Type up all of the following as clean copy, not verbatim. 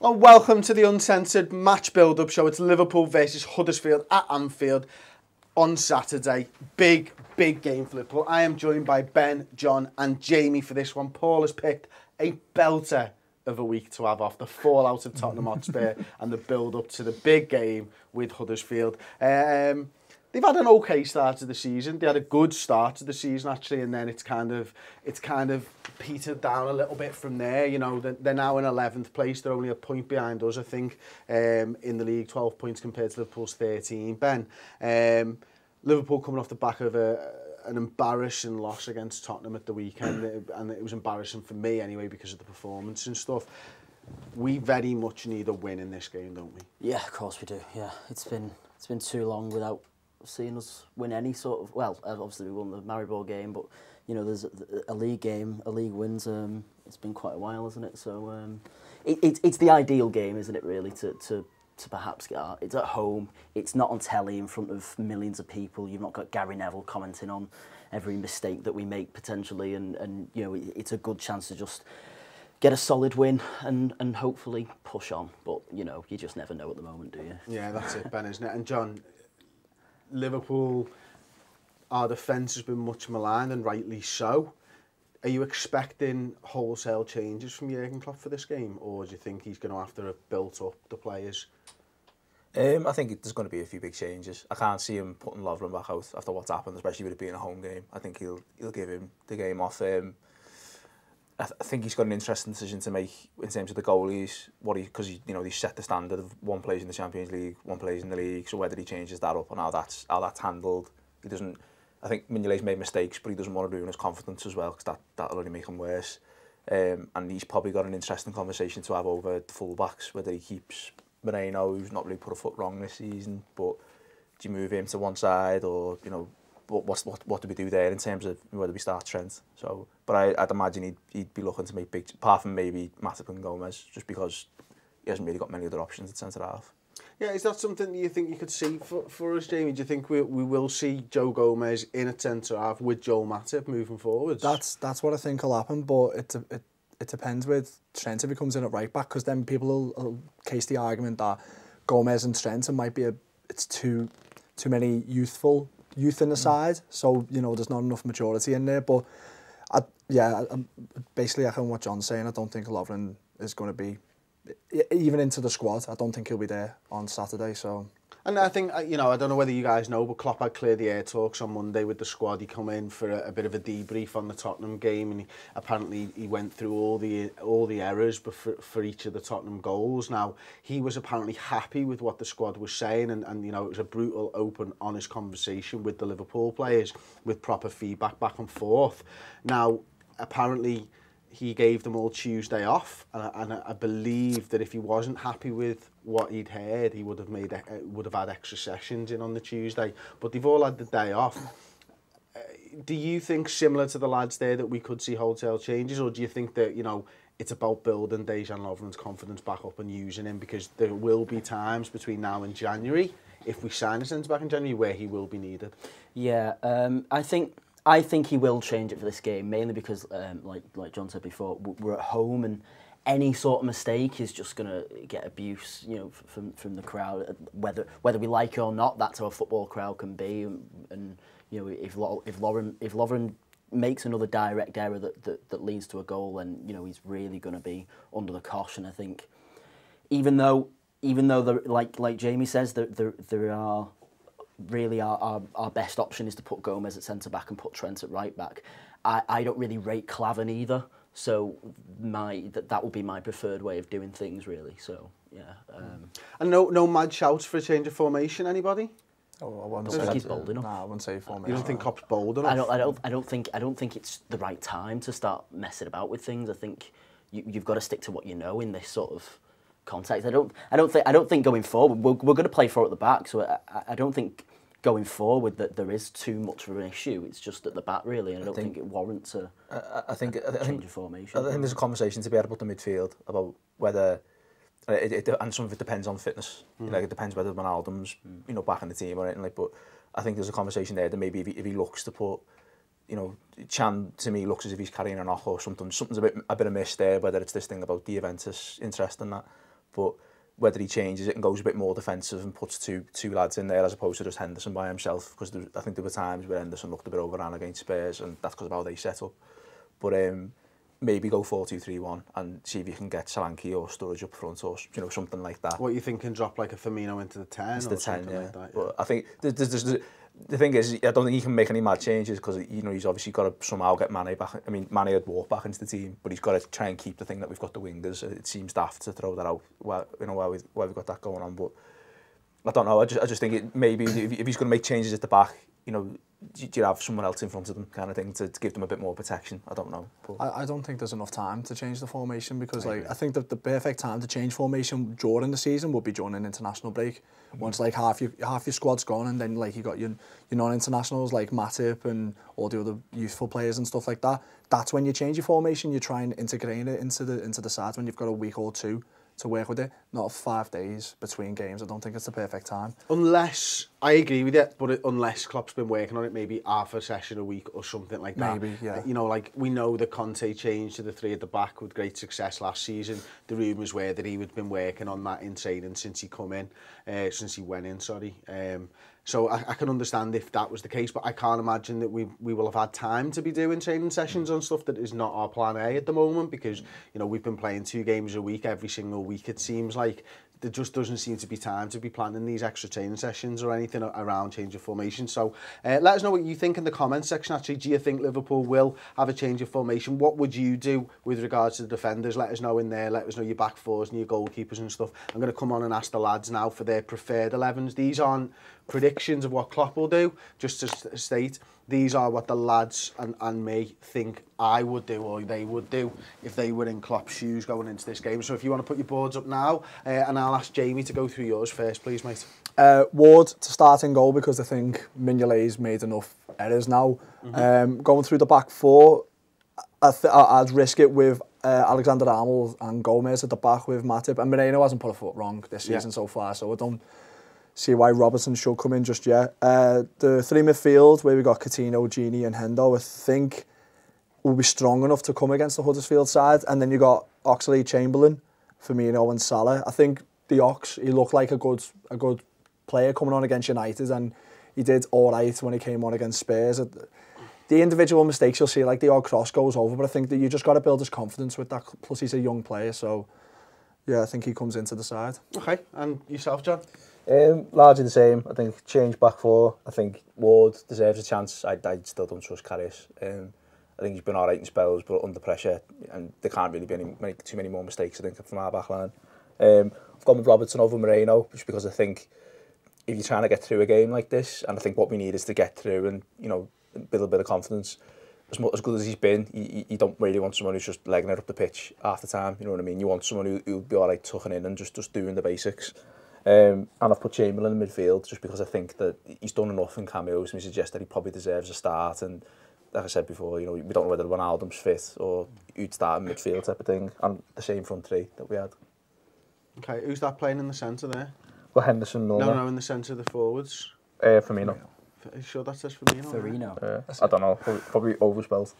And welcome to the Uncensored match build-up show. It's Liverpool versus Huddersfield at Anfield on Saturday. Big game for Liverpool. I am joined by Ben, Jon and Jamie for this one. Paul has picked a belter of a week to have off the fallout of Tottenham Hotspur and the build-up to the big game with Huddersfield. They've had an okay start to the season. They had a good start to the season actually, and then it's kind of petered down a little bit from there. You know, they're now in 11th place. They're only a point behind us, I think, in the league, 12 points compared to Liverpool's 13. Ben, Liverpool coming off the back of an embarrassing loss against Tottenham at the weekend, and it was embarrassing for me anyway because of the performance and stuff. We very much need a win in this game, don't we? Yeah, of course we do. Yeah, it's been too long without seeing us win any sort of, well, obviously we won the Maribor game, but you know, there's a league game, a league wins. It's been quite a while, isn't it? So it's the ideal game, isn't it? Really, to perhaps get out. It's at home. It's not on telly in front of millions of people. You've not got Gary Neville commenting on every mistake that we make potentially, and you know, it's a good chance to just get a solid win and hopefully push on. But you know, you just never know at the moment, do you? Yeah, that's it, Ben, isn't it? And Jon, Liverpool, our defence has been much maligned, and rightly so. Are you expecting wholesale changes from Jurgen Klopp for this game, or do you think he's going to have to have built up the players? I think there's going to be a few big changes. I can't see him putting Lovren back out after what's happened, especially with it being a home game. I think he'll give him the game off. I think he's got an interesting decision to make in terms of the goalies, because he set the standard of one plays in the Champions League, one plays in the league. So whether he changes that up and how that's handled, he doesn't. I think Mignolet's made mistakes, but he doesn't want to ruin his confidence as well, because that'll only make him worse. And he's probably got an interesting conversation to have over the fullbacks, whether he keeps Moreno, who's not really put a foot wrong this season, but do you move him to one side, or what do we do there in terms of whether we start Trent? So, but I'd imagine he'd be looking to make big, apart from maybe Matip and Gomez, just because he hasn't really got many other options at centre half. Yeah, is that something that you think you could see for us, Jamie? Do you think we will see Joe Gomez in a centre half with Joel Matip moving forwards? That's what I think will happen, but it depends with Trent if he comes in at right back, because then people will case the argument that Gomez and Trent might be it's too many youth in the side, so you know there's not enough maturity in there. But I'm basically echoing what Jon's saying. I don't think Lovren is going to be even into the squad. I don't think he'll be there on Saturday. So. And I think, I don't know whether you guys know, but Klopp had clear the air talks on Monday with the squad. He come in for a bit of a debrief on the Tottenham game, and apparently he went through all the errors for each of the Tottenham goals. Now, he was apparently happy with what the squad was saying, and it was a brutal, open, honest conversation with the Liverpool players, with proper feedback back and forth. Now, apparently he gave them all Tuesday off, and I believe that if he wasn't happy with what he'd heard, he would have had extra sessions in on the Tuesday. But they've all had the day off. Do you think, similar to the lads there, that we could see wholesale changes, or do you think that it's about building Dejan Lovren's confidence back up and using him, because there will be times between now and January, if we sign a centre back in January, where he will be needed? Yeah, I think he will change it for this game, mainly because, like Jon said before, we're at home, and any sort of mistake is just going to get abuse, from the crowd. Whether we like it or not, that's how a football crowd can be. And if Lovren makes another direct error that leads to a goal, then he's really going to be under the cosh. And I think, even though like Jamie says, there are. Really, our best option is to put Gomez at centre back and put Trent at right back. I don't really rate Klavan either, so that would be my preferred way of doing things, really. So yeah. And no mad shouts for a change of formation. Anybody? Oh, I don't think he's bold enough. Nah, I wouldn't say formation. You don't think Klopp's bold enough? I don't think it's the right time to start messing about with things. I think you've got to stick to what you know in this sort of context. I don't think going forward we're going to play 4 at the back, so I don't think going forward that there is too much of an issue. It's just at the back, really, and I don't think it warrants a change of formation. I think there's a conversation to be had about the midfield, about whether and some of it depends on fitness. It depends whether Ronaldo's back in the team or anything like. But I think there's a conversation there that maybe if he looks to put, Chan to me looks as if he's carrying a knock or something. Something's a bit amiss there. Whether it's this thing about the Juventus interest in that, but whether he changes it and goes a bit more defensive and puts two lads in there as opposed to just Henderson by himself, because I think there were times where Henderson looked a bit overrun against Spurs, and that's because of how they set up. But maybe go 4-2-3-1 and see if you can get Solanke or Sturridge up front, or something like that. What you think can drop like a Firmino into the 10 into or the 10, something yeah. like that? But I think the thing is, I don't think he can make any mad changes because he's obviously got to somehow get Mane back. I mean, Mane had walked back into the team, but he's got to try and keep the thing that we've got the wingers. It seems daft to throw that out while we've got that going on. But I don't know. I just think maybe if he's going to make changes at the back, do you have someone else in front of them, kind of thing, to give them a bit more protection? I don't know. But I don't think there's enough time to change the formation, because I think that the perfect time to change formation during the season would be during an international break. Once like half your squad's gone, and then like you got your non-internationals like Matip and all the other youthful players and stuff like that. That's when you change your formation. You try and integrate it into the side when you've got a week or two to work with it, not 5 days between games. I don't think it's the perfect time. Unless, I agree with it, but unless Klopp's been working on it, maybe half a session a week or something like that. Maybe, yeah. Like we know that Conte changed to the 3 at the back with great success last season. The rumours were that he had been working on that in training since he went in, sorry. So I can understand if that was the case, but I can't imagine that we will have had time to be doing training sessions on stuff that is not our plan A at the moment, because we've been playing 2 games a week every single week. It seems like there just doesn't seem to be time to be planning these extra training sessions or anything around change of formation. So let us know what you think in the comments section. Actually, do you think Liverpool will have a change of formation? What would you do with regards to the defenders? Let us know in there. Let us know your back fours and your goalkeepers and stuff. I'm going to come on and ask the lads now for their preferred 11s. These aren't predictions of what Klopp will do, just to state these are what the lads and me think I would do or they would do if they were in Klopp's shoes going into this game. So if you want to put your boards up now, and I'll ask Jamie to go through yours first, please, mate. Ward to start in goal, because I think Mignolet's made enough errors now. Going through the back 4, I'd risk it with Alexander-Arnold and Gomez at the back with Matip. And Moreno hasn't put a foot wrong this season so far, so I don't see why Robertson should come in just yet. The 3 midfield, where we got Coutinho, Gini and Hendo, I think will be strong enough to come against the Huddersfield side. And then you got Oxlade, Chamberlain, Firmino and Salah. I think the Ox, he looked like a good player coming on against United, and he did all right when he came on against Spurs. The individual mistakes you'll see, like the odd cross goes over, but I think that you just got to build his confidence with that. Plus he's a young player, so yeah, I think he comes into the side. Okay, and yourself, John? Largely the same. I think change back 4. I think Ward deserves a chance. I still don't trust Karius. I think he's been alright in spells, but under pressure, and there can't really be too many more mistakes, I think, from our back line. I've gone with Robertson over Moreno, just because I think if you're trying to get through a game like this, and I think what we need is to get through and build a bit of confidence. As good as he's been, you don't really want someone who's just legging it up the pitch half the time. You know what I mean? You want someone who'll be alright tucking in and just doing the basics. And I've put Chamberlain in midfield just because I think that he's done enough in cameos, and he suggests that he probably deserves a start. And like I said before, we don't know whether Ronaldo's fit or who'd start in midfield type of thing. And the same front 3 that we had. Okay, who's that playing in the centre there? Well, Henderson, No, in the centre of the forwards. Firmino. Are you sure that says Firmino? Firmino. I don't know, probably overspelled.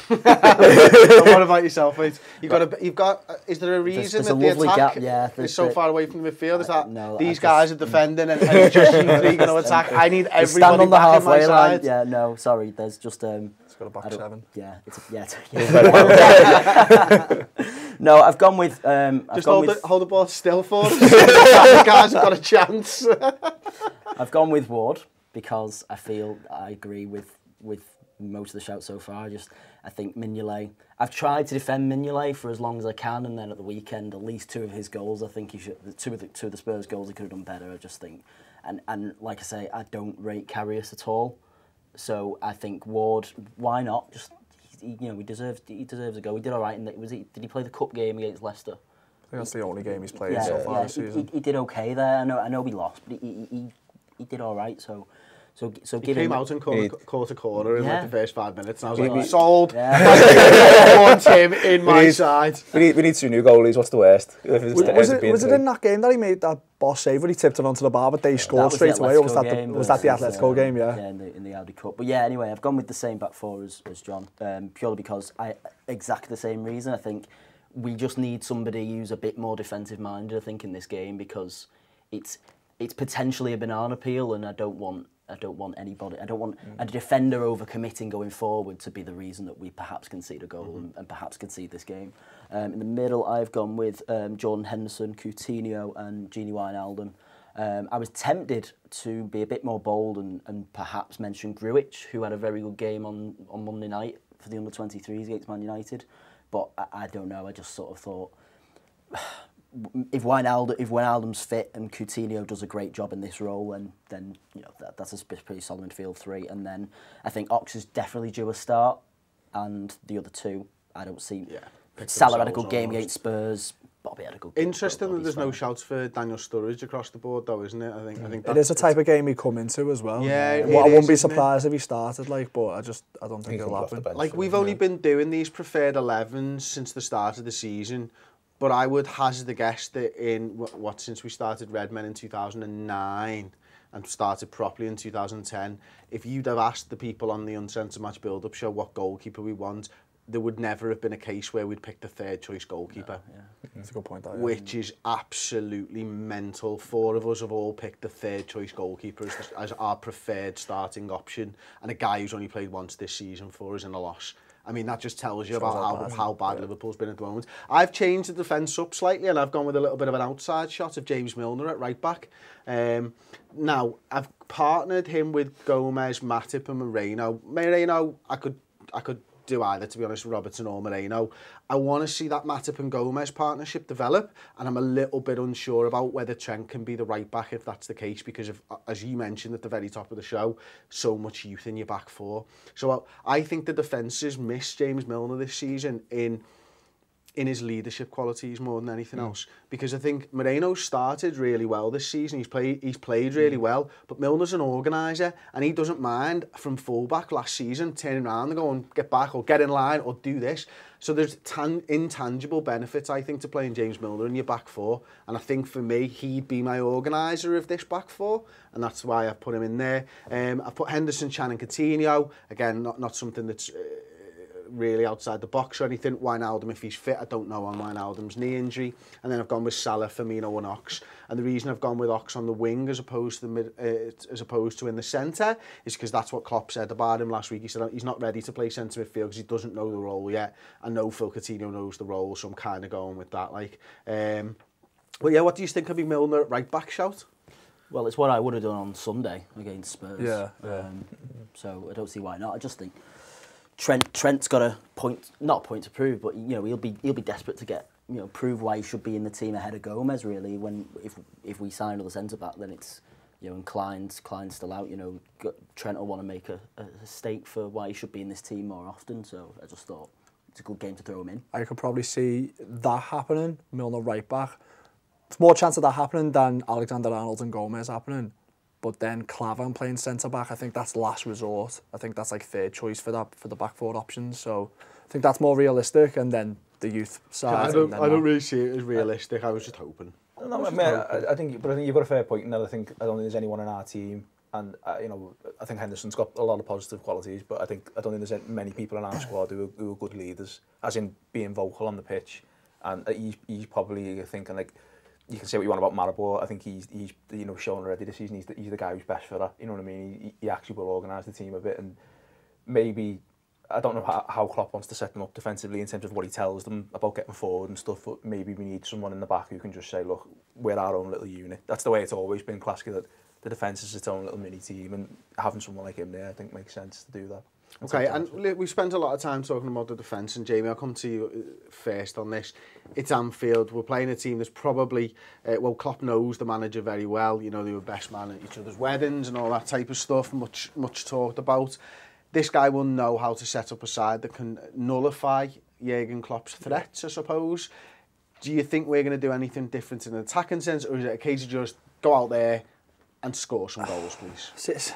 What about yourself, mate? You've got. Is there a reason there's that a the attack is so far away from the midfield? Is that no, these guys are defending and just you 3 going to attack? I need everybody stand on the back in my halfway line. side. Yeah, no, sorry. There's just It's got a back 7. Yeah, no, I've gone with. Just hold the ball still for us. The guys have got a chance. I've gone with Ward because I feel I agree with most of the shouts so far. I think Mignolet. I've tried to defend Mignolet for as long as I can, and then at the weekend, at least 2 of his goals, I think he should. Two of the Spurs goals, he could have done better. I just think, and like I say, I don't rate Karius at all. So I think Ward. Why not? Just he deserves a go. He did all right. Did he play the cup game against Leicester? I think that's the only game he's played so far this season. He did okay there. I know we lost, but he did all right. So he came out and caught a corner in like the first 5 minutes, and I was like, sold. Yeah. I want him in my side. We need 2 new goalies. What's the worst? Was it in that game that he made that boss save where he tipped it onto the bar, but they scored straight away? Or was that the Atletico game? Yeah. Yeah, in the Audi Cup. But yeah, anyway, I've gone with the same back 4 as John, purely because exactly the same reason. I think we just need somebody who's a bit more defensive minded, I think, in this game, because it's potentially a banana peel, and I don't want anybody. I don't want a defender overcommitting going forward to be the reason that we perhaps concede a goal and perhaps concede this game. In the middle, I've gone with Jordan Henderson, Coutinho, and Gini Wijnaldum. I was tempted to be a bit more bold and perhaps mention Grujic, who had a very good game on Monday night for the under-23s against Man United. But I don't know. I just sort of thought, if Wijnaldum's fit and Coutinho does a great job in this role, then you know that's a pretty solid midfield three. And then I think Ox is definitely due a start, and the other two I don't see. Yeah. Salah had a good game against Spurs. Bobby had a good game. Interesting that there's no shouts for Daniel Sturridge across the board, though, isn't it? I think it is a type of game he'd come into as well. Yeah, I wouldn't be surprised if he started, but I don't think it'll happen. Like, we've only been doing these preferred 11s since the start of the season, but I would hazard the guess that since we started Redmen in 2009 and started properly in 2010, if you'd have asked the people on the Uncensored Match Build-Up show what goalkeeper we want, there would never have been a case where we'd picked the third choice goalkeeper. Yeah. That's a good point. Which is absolutely mental. 4 of us have all picked the third choice goalkeeper as our preferred starting option, and a guy who's only played once this season for us in a loss. I mean, that just tells you about how bad Liverpool's been at the moment. I've changed the defence up slightly, and I've gone with a little bit of an outside shot of James Milner at right back. Now, I've partnered him with Gomez, Matip and Moreno. Moreno, I could do either, to be honest, Robertson or Moreno. I want to see that Matip and Gomez partnership develop, and I'm a little bit unsure about whether Trent can be the right back if that's the case, because of, as you mentioned at the very top of the show, so much youth in your back four. So I think the defences miss James Milner this season in his leadership qualities more than anything else, because I think Moreno started really well this season. He's played really well, but Milner's an organiser, and he doesn't mind from fullback last season turning around and going, get back or get in line or do this. So there's intangible benefits, I think, to playing James Milner in your back four, and I think for me he'd be my organiser of this back four, and that's why I put him in there. I've put Henderson, Chan and Coutinho, again not something that's really outside the box or anything. Wijnaldum, if he's fit, I don't know on Wijnaldum's knee injury. And then I've gone with Salah, Firmino and Ox. And the reason I've gone with Ox on the wing as opposed to in the centre is because that's what Klopp said about him last week. He said he's not ready to play centre midfield because he doesn't know the role yet. I know Phil Coutinho knows the role, so I'm kind of going with that. Well, yeah, what do you think of Milner at right back, shout? Well, it's what I would have done on Sunday against Spurs. Yeah. So I don't see why not. I just think Trent's got not a point to prove, but you know he'll be desperate to get prove why he should be in the team ahead of Gomez. Really, if we sign another centre back, then it's and Klein's still out. Trent will want to make a stake for why he should be in this team more often. So I just thought it's a good game to throw him in. I could probably see that happening. Milner right back. There's more chance of that happening than Alexander-Arnold and Gomez happening. But then Klavan playing centre-back, I think that's last resort. I think that's like third choice for the back four options. So I think that's more realistic. And then the youth side. I don't really see it as realistic. I was just hoping. I think you've got a fair point. And I don't think there's anyone in our team. And I think Henderson's got a lot of positive qualities. But I don't think there's many people in our squad who are good leaders, as in being vocal on the pitch. And he's probably thinking like. You can say what you want about Maribor. I think he's shown already this season he's the guy who's best for that. You know what I mean? He actually will organise the team a bit, and maybe I don't know how Klopp wants to set them up defensively in terms of what he tells them about getting forward and stuff. But maybe we need someone in the back who can just say, look, we're our own little unit. That's the way it's always been classically, that the defence is its own little mini team, and having someone like him there, I think, makes sense to do that. Okay, and we spent a lot of time talking about the defence, and Jamie, I'll come to you first on this. It's Anfield. We're playing a team that's probably, Klopp knows the manager very well. They were best man at each other's weddings and all that type of stuff, much talked about. This guy will know how to set up a side that can nullify Jurgen Klopp's threats, I suppose. Do you think we're going to do anything different in an attacking sense, or is it a case of just go out there and score some goals, please?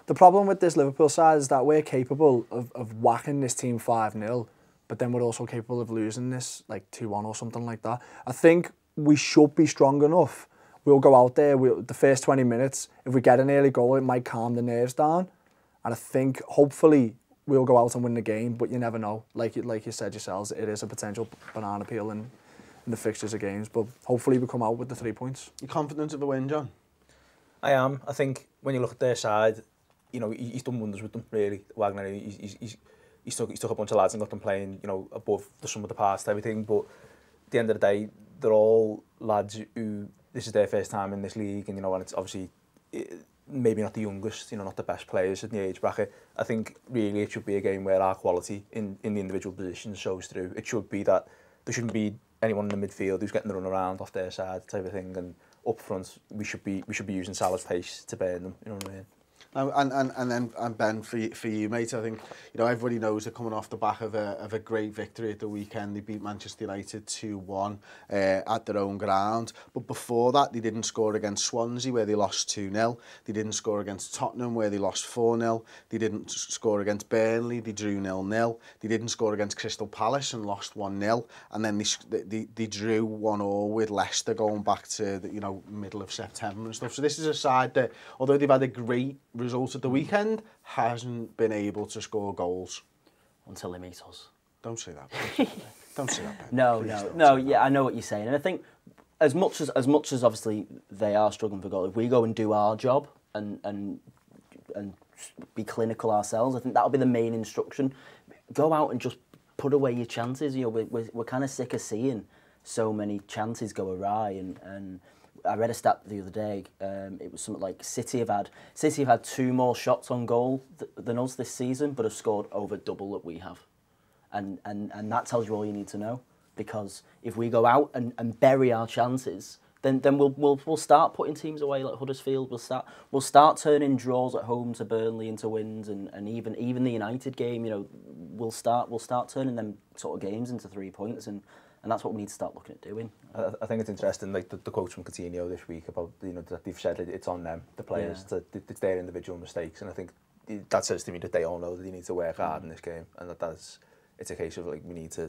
The problem with this Liverpool side is that we're capable of whacking this team 5-0, but then we're also capable of losing this like 2-1 or something like that. I think we should be strong enough. We'll go out there, the first 20 minutes, if we get an early goal, it might calm the nerves down. And I think, hopefully, we'll go out and win the game, but you never know. Like you said yourselves, it is a potential banana peel in the fixtures of games, but hopefully we come out with the 3 points. You confident of a win, John? I am. I think when you look at their side, you know, he's done wonders with them, really. Wagner, he's took a bunch of lads and got them playing, you know, above the sum of the parts and everything, but at the end of the day, they're all lads who, this is their first time in this league, and, you know, and it's obviously maybe not the youngest, you know, not the best players in the age bracket. I think really it should be a game where our quality in the individual positions shows through. It should be that there shouldn't be anyone in the midfield who's getting the run around off their side type of thing, and up front we should be using Salah's pace to burn them, you know what I mean? And Ben, for you, mate, I think, you know, everybody knows they're coming off the back of a great victory at the weekend. They beat Manchester United 2-1 at their own ground. But before that, they didn't score against Swansea, where they lost 2-0. They didn't score against Tottenham, where they lost 4-0. They didn't score against Burnley, they drew 0-0. They didn't score against Crystal Palace and lost 1-0. And then they drew 1-1 with Leicester going back to the, you know, middle of September and stuff. So this is a side that, although they've had a great result at the weekend, hasn't been able to score goals. Until they meet us. Don't say that. Don't say that. No. Yeah, I know what you're saying, and I think as much as obviously they are struggling for goal, if we go and do our job and be clinical ourselves, I think that'll be the main instruction. Go out and just put away your chances. You know, we're kind of sick of seeing so many chances go awry, and I read a stat the other day. It was something like City have had 2 more shots on goal than us this season, but have scored over double that we have, and that tells you all you need to know. Because if we go out and bury our chances, then we'll start putting teams away like Huddersfield. We'll start turning draws at home to Burnley into wins, and even the United game. You know, we'll start turning them sort of games into 3 points, and that's what we need to start looking at doing. I think it's interesting, like the quote from Coutinho this week about, you know, that they've said it's on them, the players, it's their individual mistakes, and I think that says to me that they all know that they need to work hard in this game, and it's a case of like we need to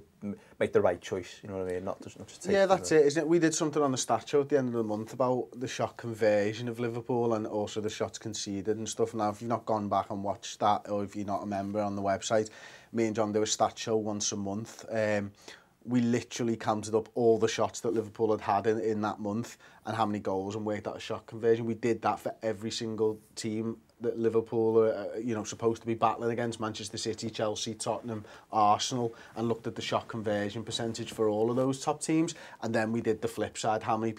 make the right choice, you know what I mean? Not just take that's it, isn't it? We did something on the stat show at the end of the month about the shot conversion of Liverpool and also the shots conceded and stuff. Now, if you've not gone back and watched that, or if you're not a member on the website, me and John do a stat show once a month. We literally counted up all the shots that Liverpool had in that month and how many goals and worked out a shot conversion. We did that for every single team that Liverpool are, you know, supposed to be battling against: Manchester City, Chelsea, Tottenham, Arsenal, and looked at the shot conversion percentage for all of those top teams. And then we did the flip side: how many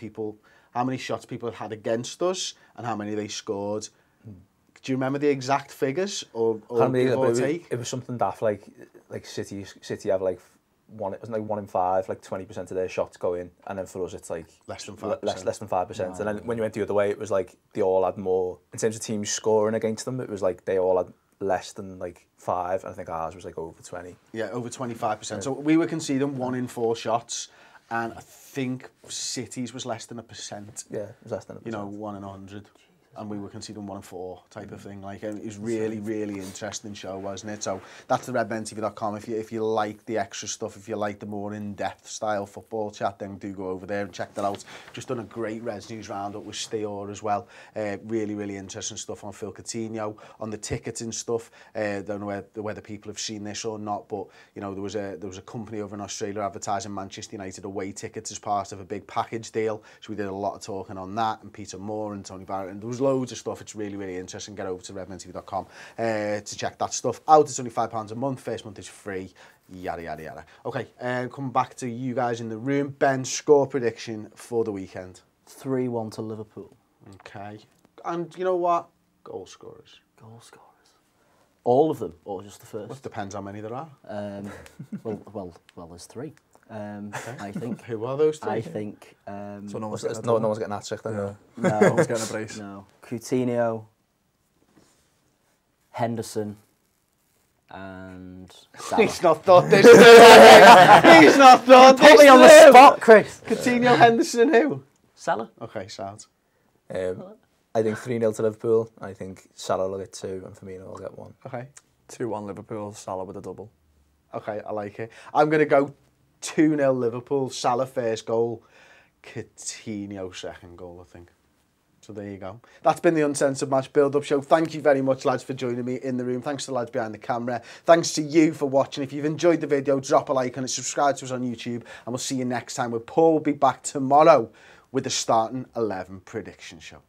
shots people had against us and how many they scored. Do you remember the exact figures, or take? It was something daft, like City have like it was like 1 in 5, like 20% of their shots go in, and then for us it's like less than 5%. Less than 5%. And then when you went the other way, it was like they all had more in terms of teams scoring against them. It was like they all had less than like 5, and I think ours was like over 20. Yeah, over 25%. So we were conceding 1 in 4 shots, and I think City's was less than 1%. Yeah, it was less than 1%. You know, 1 in 100. And we were conceding 1 in 4 type of thing. Like, it was really, really interesting show, wasn't it? So that's the redmentv.com. If you like the extra stuff, if you like the more in-depth style football chat, then do go over there and check that out. Just done a great Reds News roundup with Steor as well. Really, really interesting stuff on Phil Coutinho, on the ticketing stuff. Don't know whether people have seen this or not, but you know, there was a company over in Australia advertising Manchester United away tickets as part of a big package deal. So we did a lot of talking on that, and Peter Moore and Tony Barrett, and there was loads of stuff. It's really, really interesting. Get over to redmentv.com to check that stuff out. It's only £5 a month. First month is free. Yada, yada, yada. Okay, come back to you guys in the room. Ben, score prediction for the weekend. 3-1 to Liverpool. Okay. And you know what? Goal scorers. Goal scorers. All of them, or just the first? Well, it depends how many there are. Well, there's 3. I think. Who are those 3? I think. So no one's getting that sick then. Yeah. No, no one's getting a brace. No. Coutinho, Henderson, and Salah. He's not thought this through. He's not thought this Put me on the through. spot, Chris. Coutinho, Henderson, who? Salah. Okay, sounds. I think 3-0 to Liverpool. I think Salah will get 2 and Firmino will get 1. Okay. 2-1 Liverpool, Salah with a double. Okay, I like it. I'm going to go 2-0 Liverpool. Salah first goal. Coutinho second goal, I think. So there you go. That's been the Uncensored Match Build-Up Show. Thank you very much, lads, for joining me in the room. Thanks to the lads behind the camera. Thanks to you for watching. If you've enjoyed the video, drop a like on it, subscribe to us on YouTube, and we'll see you next time, where Paul will be back tomorrow with the Starting 11 prediction show.